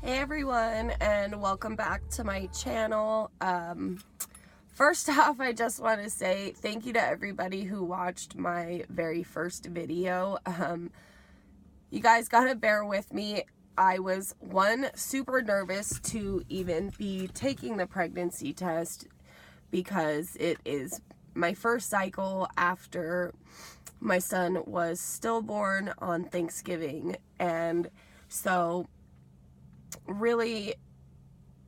Hey everyone, and welcome back to my channel. First off, I just want to say thank you to everybody who watched my very first video. You guys gotta bear with me. I was super nervous to even be taking the pregnancy test because it is my first cycle after my son was stillborn on Thanksgiving, and so really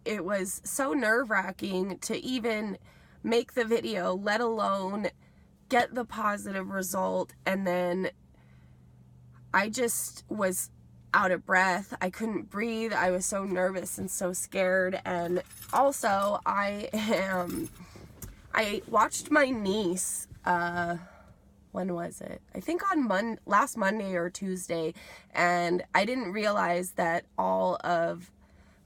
it was so nerve-wracking to even make the video, let alone get the positive result. And then I just was out of breath. I couldn't breathe. I was so nervous and so scared. And also I watched my niece, when was it? I think on last Monday or Tuesday, and I didn't realize that all of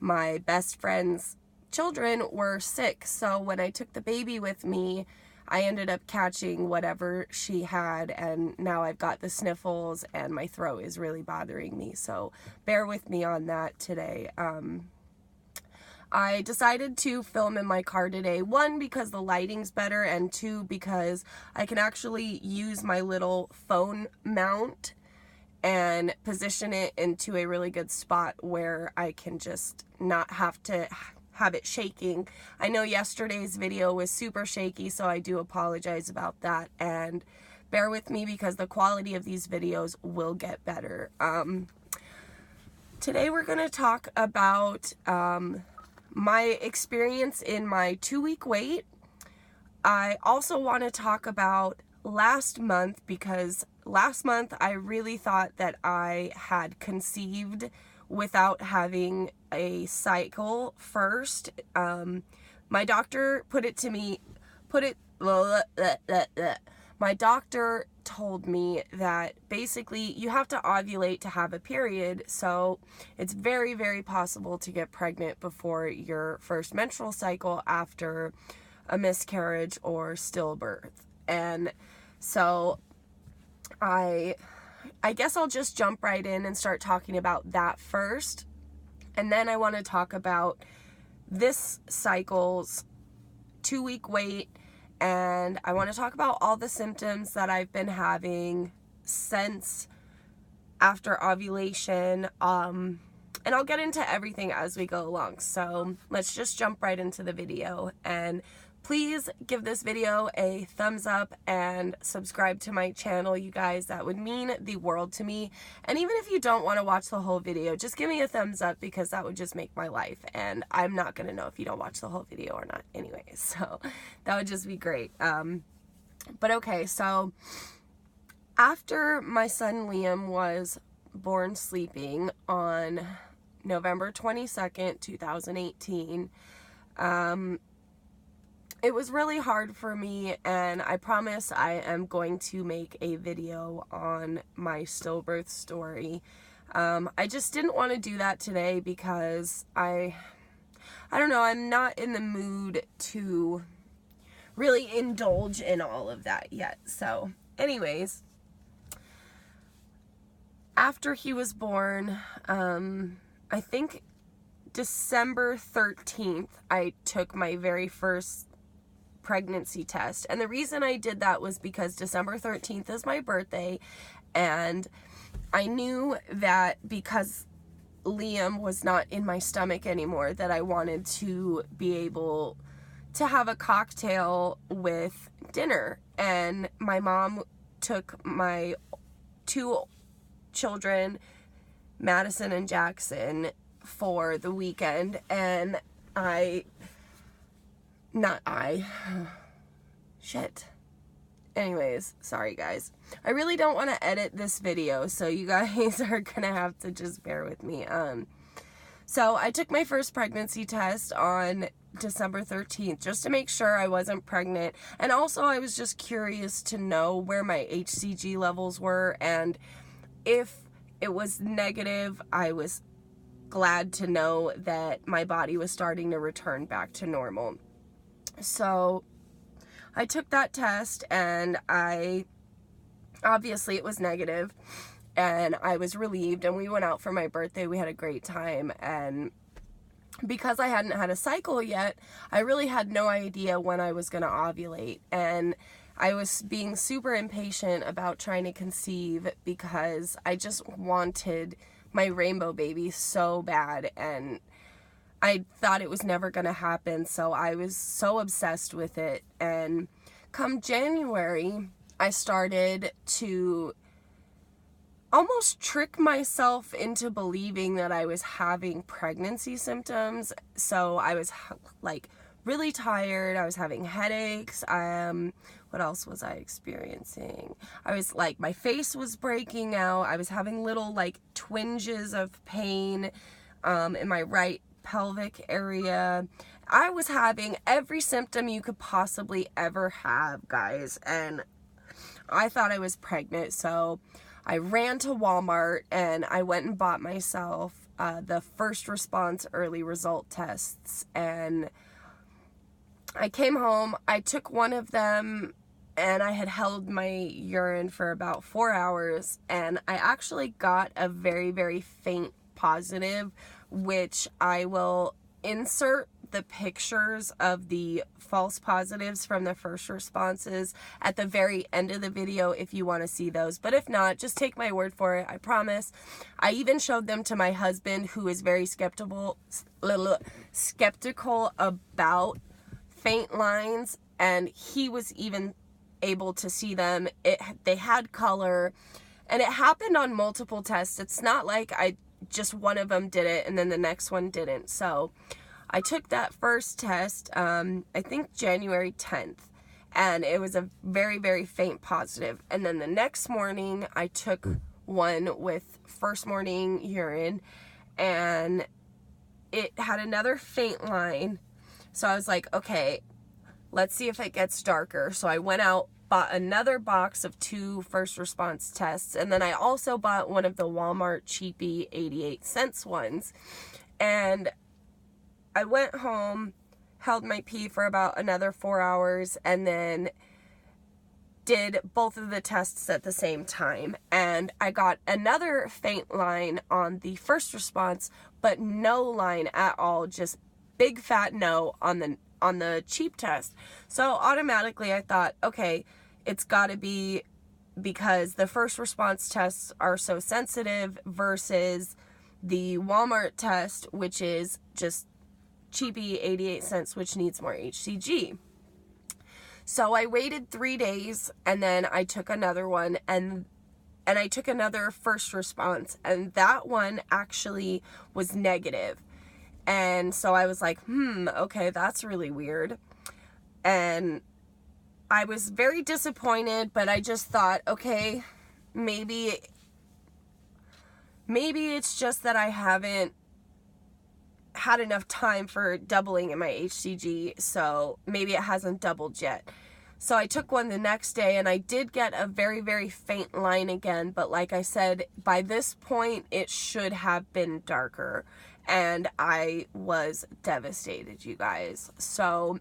my best friend's children were sick. So when I took the baby with me, I ended up catching whatever she had, and now I've got the sniffles and my throat is really bothering me. So bear with me on that today. I decided to film in my car today, one, because the lighting's better, and two, because I can actually use my little phone mount and position it into a really good spot where I can just not have to have it shaking. I know yesterday's video was super shaky, so I do apologize about that, and bear with me because the quality of these videos will get better. Today we're going to talk about my experience in my 2-week wait. I also want to talk about last month, because last month I really thought that I had conceived without having a cycle first. My doctor my doctor told me that basically you have to ovulate to have a period, so it's very, very possible to get pregnant before your first menstrual cycle after a miscarriage or stillbirth. And so I guess I'll just jump right in and start talking about that first, and then I want to talk about this cycle's 2-week wait, and I want to talk about all the symptoms that I've been having since after ovulation, and I'll get into everything as we go along. So let's just jump right into the video, and please give this video a thumbs up and subscribe to my channel, you guys. That would mean the world to me. And even if you don't want to watch the whole video, just give me a thumbs up, because that would just make my life, and I'm not going to know if you don't watch the whole video or not anyway, so that would just be great. But okay, so after my son Liam was born sleeping on November 22nd, 2018, it was really hard for me, and I promise I am going to make a video on my stillbirth story. I just didn't want to do that today because I don't know, I'm not in the mood to really indulge in all of that yet. So anyways, after he was born, I think December 13th, I took my very first pregnancy test. And the reason I did that was because December 13th is my birthday, and I knew that because Liam was not in my stomach anymore, that I wanted to be able to have a cocktail with dinner. And my mom took my 2 children, Madison and Jackson, for the weekend, and anyways, sorry guys. I really don't want to edit this video, so you guys are gonna have to just bear with me. So I took my first pregnancy test on December 13th just to make sure I wasn't pregnant, and also I was just curious to know where my HCG levels were, and if it was negative, I was glad to know that my body was starting to return back to normal. So I took that test, and obviously it was negative, and I was relieved, and we went out for my birthday. We had a great time, and because I hadn't had a cycle yet, I really had no idea when I was going to ovulate, and I was being super impatient about trying to conceive because I just wanted my rainbow baby so bad, and I thought it was never going to happen, so I was so obsessed with it. And come January, I started to almost trick myself into believing that I was having pregnancy symptoms. So I was like really tired. I was having headaches. What else was I experiencing? I was like, my face was breaking out. I was having little like twinges of pain in my right pelvic area. I was having every symptom you could possibly ever have, guys, and I thought I was pregnant. So I ran to Walmart and I went and bought myself the first response early result tests, and I came home. I took one of them, and I had held my urine for about 4 hours, and I actually got a very, very faint positive, which I will insert the pictures of the false positives from the first responses at the very end of the video if you want to see those. But if not, just take my word for it. I promise. I even showed them to my husband, who is very skeptical about faint lines, and he was even able to see them. They had color, and it happened on multiple tests. It's not like just one of them did it and then the next one didn't. So I took that first test, I think January 10th, and it was a very, very faint positive. And then the next morning I took one with first morning urine, and it had another faint line. So I was like, okay, let's see if it gets darker. So I went out, bought another box of 2 first response tests, and then I also bought one of the Walmart cheapy 88-cent ones. And I went home, held my pee for about another 4 hours, and then did both of the tests at the same time. And I got another faint line on the first response, but no line at all, just big fat no on the cheap test. So automatically I thought, okay, it's got to be because the first response tests are so sensitive versus the Walmart test, which is just cheapy 88 cents, which needs more HCG. So I waited 3 days, and then I took another one, and I took another first response, and that one actually was negative. And so I was like, okay, that's really weird. And I was very disappointed, but I just thought, okay, maybe it's just that I haven't had enough time for doubling in my HCG, so maybe it hasn't doubled yet. So I took one the next day, and I did get a very, very faint line again, but like I said, by this point, it should have been darker, and I was devastated, you guys. So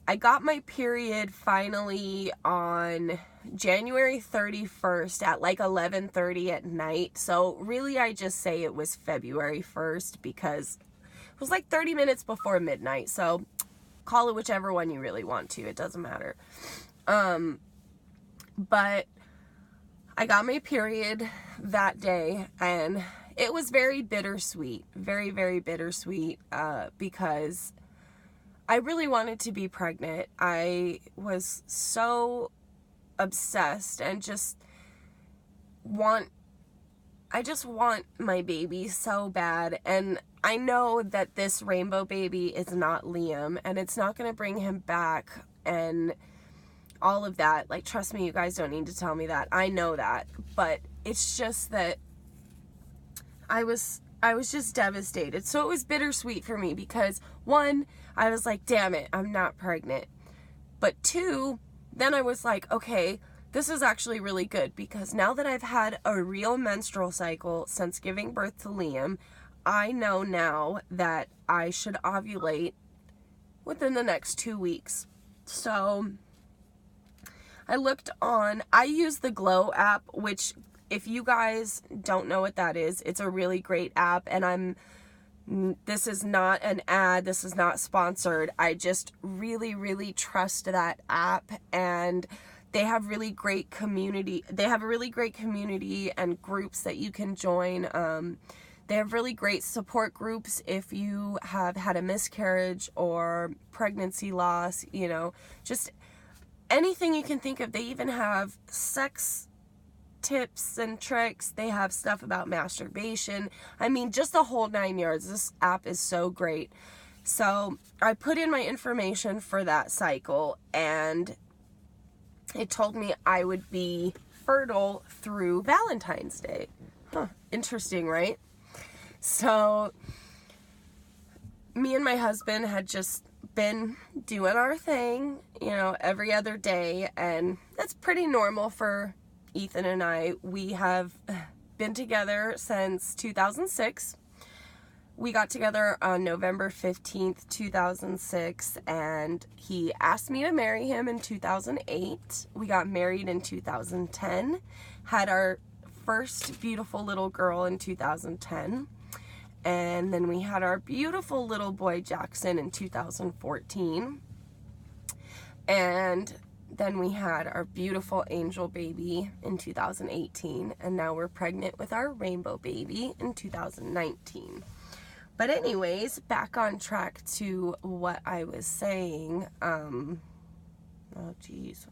I got my period finally on January 31st at like 11:30 at night. So really, I just say it was February 1st because it was like 30 minutes before midnight. So call it whichever one you really want to. It doesn't matter. But I got my period that day, and it was very bittersweet. Very, very bittersweet because I really wanted to be pregnant. I was so obsessed and I just want my baby so bad. And I know that this rainbow baby is not Liam, and it's not going to bring him back and all of that. Like, trust me, you guys don't need to tell me that. I know that. But it's just that I was just devastated. So it was bittersweet for me because, one, I was like, damn it, I'm not pregnant. But two, then I was like, okay, this is actually really good because now that I've had a real menstrual cycle since giving birth to Liam, I know now that I should ovulate within the next 2 weeks. So I used the Glow app, which if you guys don't know what that is, it's a really great app, and this is not an ad, this is not sponsored. I just really, really trust that app, and they have really great community. They have a really great community and groups that you can join. They have really great support groups if you have had a miscarriage or pregnancy loss, you know, just anything you can think of. They even have sex tips and tricks. They have stuff about masturbation. I mean, just the whole 9 yards. This app is so great. So I put in my information for that cycle, and it told me I would be fertile through Valentine's Day. Interesting, right? So me and my husband had just been doing our thing, you know, every other day, and that's pretty normal for Ethan and I. We have been together since 2006. We got together on November 15th, 2006, and he asked me to marry him in 2008. We got married in 2010, had our first beautiful little girl in 2010, and then we had our beautiful little boy Jackson in 2014, and then we had our beautiful angel baby in 2018, and now we're pregnant with our rainbow baby in 2019. But anyways, back on track to what I was saying. Oh geez,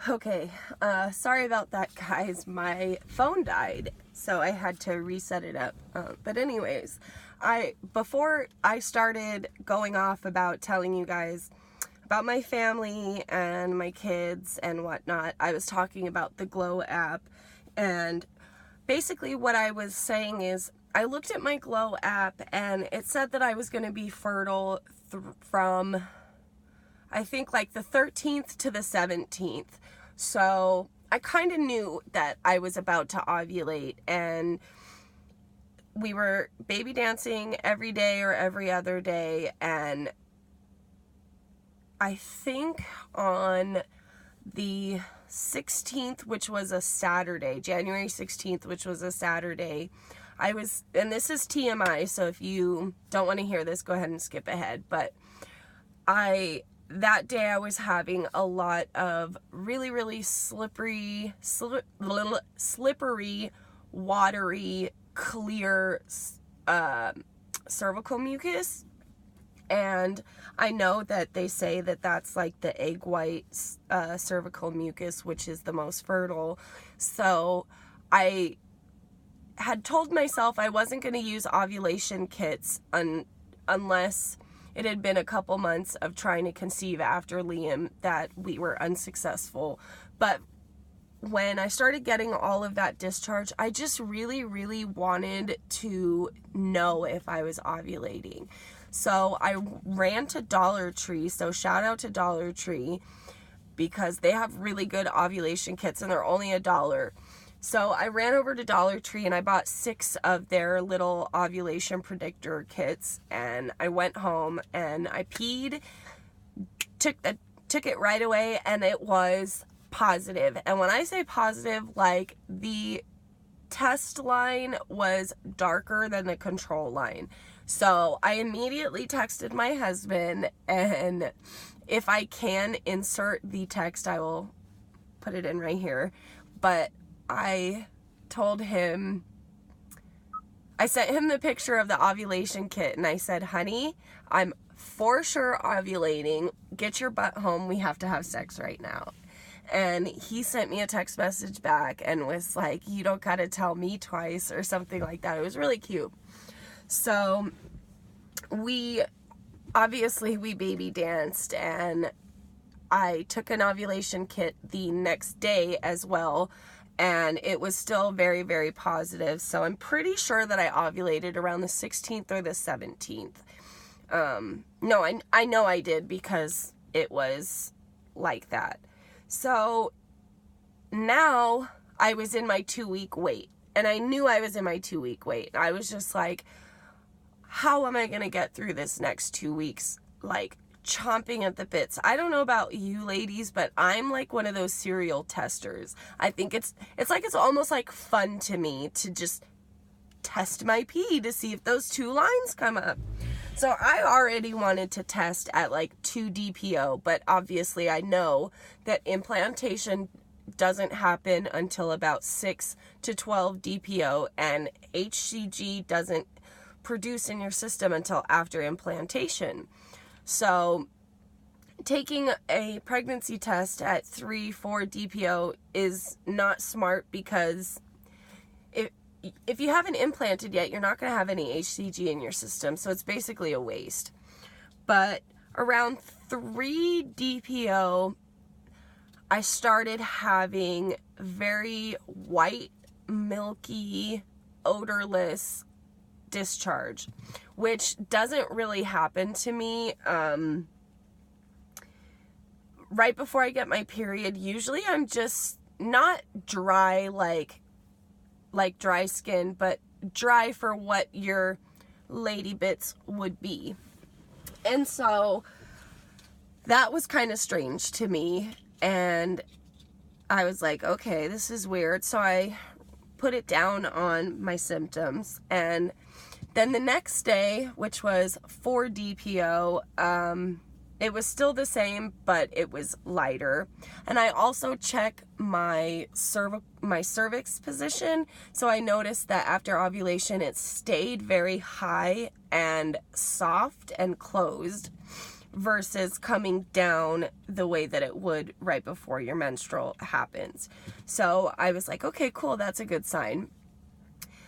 okay, sorry about that, guys. My phone died, so I had to reset it up. But anyways, before I started going off about telling you guys about my family and my kids and whatnot, I was talking about the Glow app, and basically what I was saying is I looked at my Glow app, and it said that I was going to be fertile from, I think, like the 13th to the 17th. So I kind of knew that I was about to ovulate, and we were baby dancing every day or every other day, and I think on the 16th, which was a Saturday, January 16th, which was a Saturday, and this is TMI, so if you don't want to hear this, go ahead and skip ahead, but that day I was having a lot of really, really slippery, watery, clear cervical mucus, and I know that they say that that's like the egg white cervical mucus, which is the most fertile, so I had told myself I wasn't going to use ovulation kits unless it had been a couple months of trying to conceive after Liam that we were unsuccessful. But when I started getting all of that discharge, I just really, really wanted to know if I was ovulating. So I ran to Dollar Tree, so shout out to Dollar Tree, because they have really good ovulation kits and they're only $1. So I ran over to Dollar Tree and I bought 6 of their little ovulation predictor kits, and I went home and I peed, took it right away, and it was positive. And when I say positive, like the test line was darker than the control line. So I immediately texted my husband, and if I can insert the text, I will put it in right here. But I told him, I sent him the picture of the ovulation kit, and I said, honey, I'm for sure ovulating. Get your butt home. We have to have sex right now. And he sent me a text message back and was like, you don't gotta tell me twice, or something like that. It was really cute. So we baby danced, and I took an ovulation kit the next day as well, and it was still very, very positive. So I'm pretty sure that I ovulated around the 16th or the 17th. No, I know I did, because it was like that. So now I was in my 2-week wait, and I knew I was in my 2-week wait. I was just like, how am I going to get through this next 2 weeks, like chomping at the bits. I don't know about you ladies, but I'm like one of those serial testers. I think it's almost like fun to me to just test my pee to see if those two lines come up. So I already wanted to test at like 2 DPO, but obviously I know that implantation doesn't happen until about 6 to 12 DPO, and HCG doesn't produce in your system until after implantation. So taking a pregnancy test at 3-4 DPO is not smart, because if you haven't implanted yet, you're not going to have any HCG in your system, so it's basically a waste. But around 3 DPO, I started having very white, milky, odorless discharge, which doesn't really happen to me right before I get my period. Usually I'm just not dry like dry skin, but dry for what your lady bits would be. And so that was kind of strange to me, and I was like, okay, this is weird. So I put it down on my symptoms, and then the next day, which was 4 DPO, it was still the same, but it was lighter. And I also check my cervix position. So I noticed that after ovulation, it stayed very high and soft and closed versus coming down the way that it would right before your menstrual happens. So I was like, okay, cool, that's a good sign.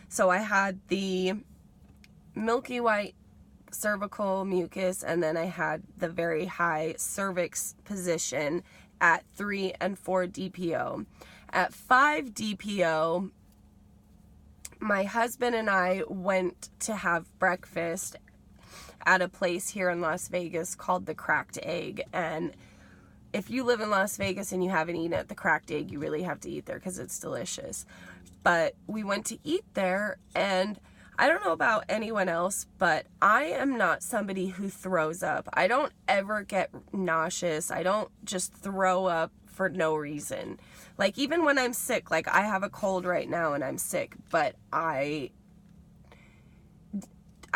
So I had the milky white cervical mucus, and then I had the very high cervix position at 3 and 4 DPO. At 5 DPO, my husband and I went to have breakfast at a place here in Las Vegas called the Cracked Egg. And if you live in Las Vegas and you haven't eaten at the Cracked Egg, you really have to eat there because it's delicious. But we went to eat there, and I don't know about anyone else, but I am not somebody who throws up. I don't ever get nauseous. I don't just throw up for no reason. Like, even when I'm sick, like I have a cold right now and I'm sick, but I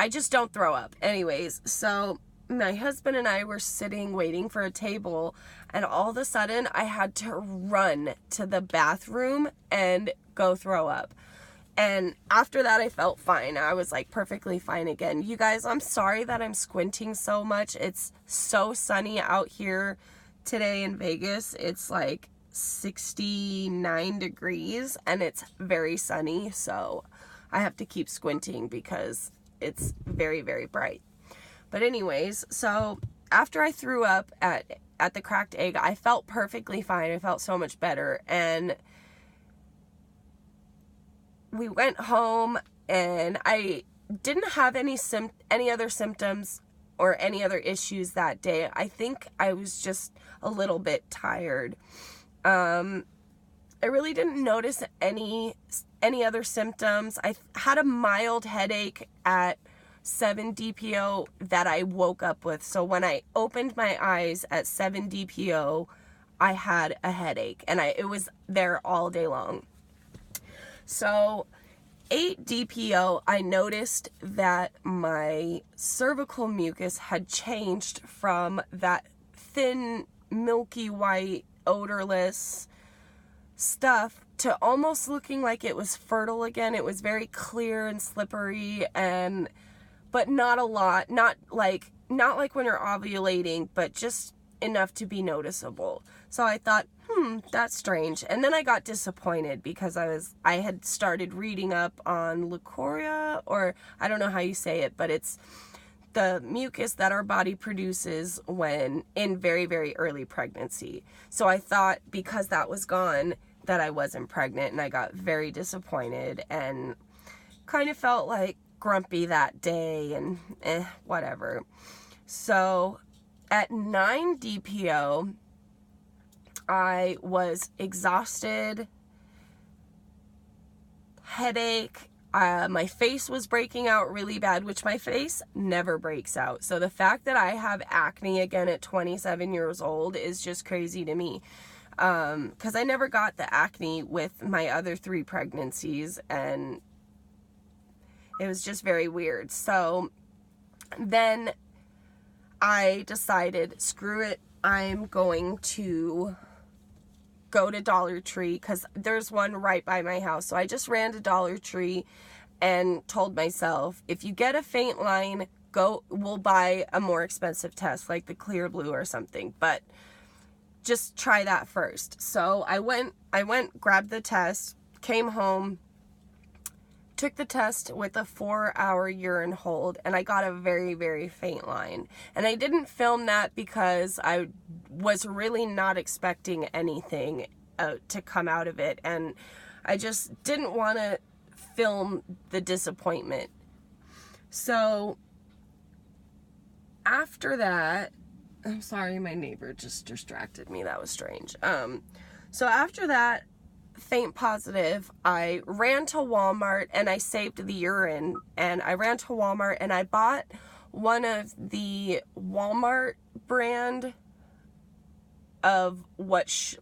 just don't throw up. Anyways, so my husband and I were sitting waiting for a table, and all of a sudden I had to run to the bathroom and go throw up. And after that, I felt fine. I was like perfectly fine again. You guys, I'm sorry that I'm squinting so much. It's so sunny out here today in Vegas. It's like 69 degrees and it's very sunny. So I have to keep squinting because it's very, very bright. But anyways, so after I threw up at the Cracked Egg, I felt perfectly fine. I felt so much better. And we went home, and I didn't have any other symptoms or any other issues that day. I think I was just a little bit tired. I really didn't notice any other symptoms. I had a mild headache at 7 DPO that I woke up with. So when I opened my eyes at 7 DPO, I had a headache, and it was there all day long. So 8 DPO, I noticed that my cervical mucus had changed from that thin, milky white, odorless stuff to almost looking like it was fertile again. It was very clear and slippery, but not a lot, not like when you're ovulating, but just enough to be noticeable. So I thought, that's strange. And then I got disappointed because I had started reading up on leukorrhea, or I don't know how you say it, but it's the mucus that our body produces when in very, very early pregnancy. So I thought because that was gone that I wasn't pregnant, and I got very disappointed and kind of felt like grumpy that day and whatever. So at 9 DPO, I was exhausted, headache. My face was breaking out really bad, which my face never breaks out. So the fact that I have acne again at 27 years old is just crazy to me. Because I never got the acne with my other 3 pregnancies, and it was just very weird. So then I decided, screw it, I'm going to go to Dollar Tree, because there's one right by my house. So I just ran to Dollar Tree and told myself, if you get a faint line, we'll buy a more expensive test, like the Clear Blue or something, but just try that first. So I went, grabbed the test, came home, took the test with a 4-hour urine hold, and I got a very, very faint line. And I didn't film that because I was really not expecting anything to come out of it, and I just didn't want to film the disappointment. So after that, I'm sorry, my neighbor just distracted me. That was strange. So after that, faint positive, I ran to Walmart and I saved the urine, and I ran to Walmart and I bought one of the Walmart brand of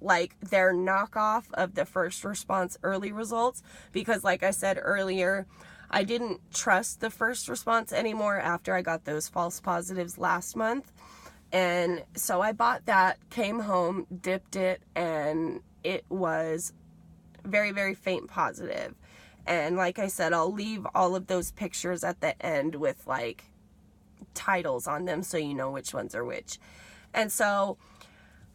like their knockoff of the first response early results, because like I said earlier, I didn't trust the first response anymore after I got those false positives last month. And so I bought that, came home, dipped it, and it was very, very faint positive. And like I said, I'll leave all of those pictures at the end with like titles on them so you know which ones are which. And so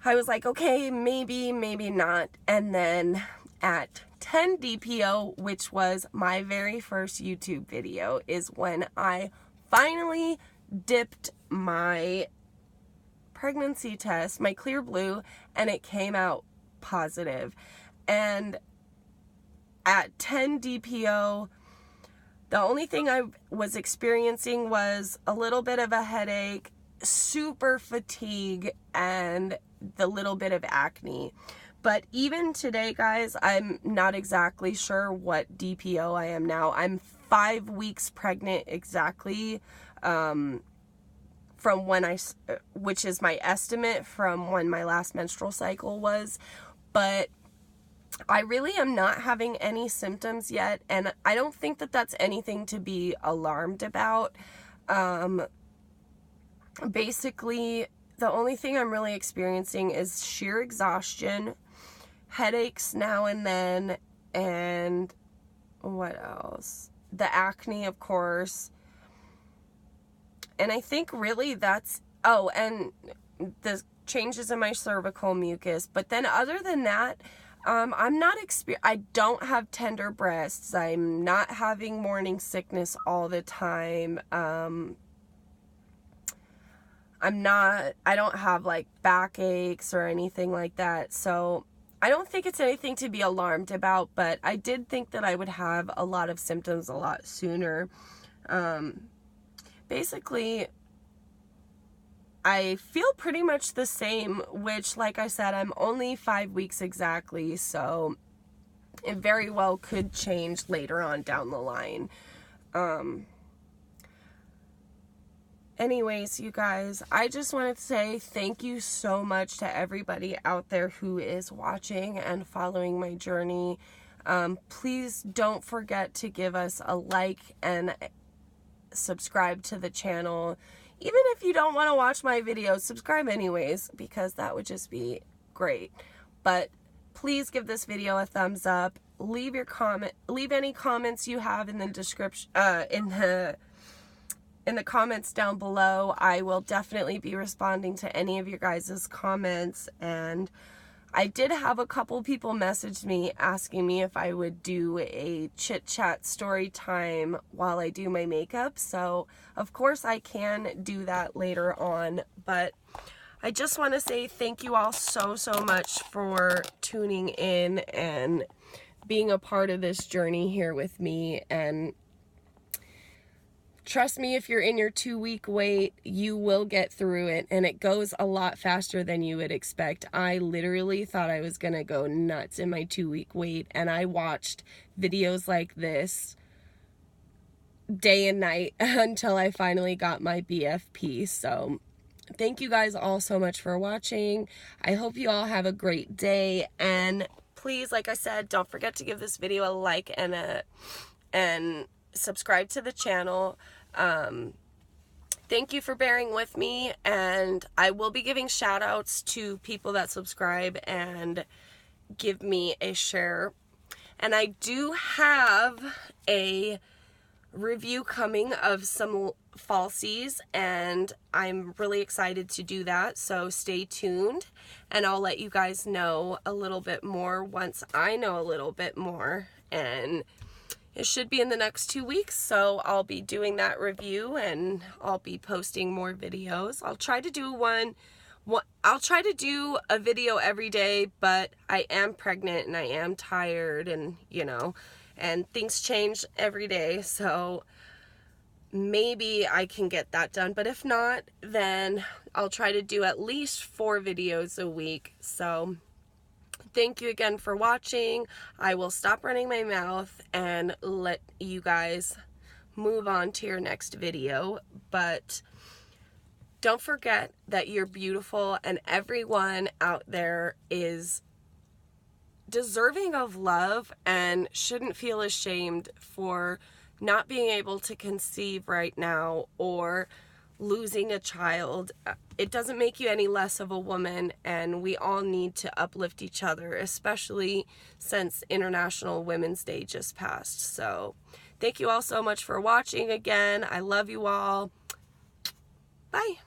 I was like, okay, maybe not. And then at 10 DPO, which was my very first YouTube video, is when I finally dipped my pregnancy test, my Clear Blue, and it came out positive. And at 10 DPO, the only thing I was experiencing was a little bit of a headache, super fatigue, and the little bit of acne. But even today, guys, I'm not exactly sure what DPO I am now. I'm 5 weeks pregnant exactly, from when which is my estimate from when my last menstrual cycle was. But I really am not having any symptoms yet, and I don't think that that's anything to be alarmed about. Basically, the only thing I'm really experiencing is sheer exhaustion, headaches now and then, and what else? The acne, of course. And I think really that's, and the changes in my cervical mucus. But then other than that, I don't have tender breasts. I'm not having morning sickness all the time. I don't have like backaches or anything like that. So I don't think it's anything to be alarmed about, but I did think that I would have a lot of symptoms a lot sooner. Basically, I feel pretty much the same, which, like I said, I'm only 5 weeks exactly, so it very well could change later on down the line. Anyways, you guys, I just wanted to say thank you so much to everybody out there who is watching and following my journey. Please don't forget to give us a like and subscribe to the channel. Even if you don't want to watch my videos, subscribe anyways, because that would just be great. But please give this video a thumbs up. Leave any comments you have in the description, in the comments down below. I will definitely be responding to any of your guys' comments. And I did have a couple people message me asking me if I would do a chit chat story time while I do my makeup. So of course I can do that later on, but I just want to say thank you all so much for tuning in and being a part of this journey here with me. And trust me, if you're in your 2-week wait, you will get through it, and it goes a lot faster than you would expect. I literally thought I was going to go nuts in my 2-week wait, and I watched videos like this day and night until I finally got my BFP. So thank you guys all so much for watching. I hope you all have a great day, and please, like I said, don't forget to give this video a like and subscribe to the channel. Thank you for bearing with me, and I will be giving shout outs to people that subscribe and give me a share. And I do have a review coming of some falsies, and I'm really excited to do that, so stay tuned, and I'll let you guys know a little bit more once I know a little bit more, and it should be in the next 2 weeks, so I'll be doing that review, and I'll be posting more videos. I'll try to do I'll try to do a video every day, but I am pregnant and I am tired, and you know, and things change every day, so maybe I can get that done. But if not, then I'll try to do at least 4 videos a week. So thank you again for watching. I will stop running my mouth and let you guys move on to your next video. But don't forget that you're beautiful, and everyone out there is deserving of love and shouldn't feel ashamed for not being able to conceive right now or losing a child. It doesn't make you any less of a woman, and we all need to uplift each other, especially since International Women's Day just passed. So thank you all so much for watching again. I love you all. Bye.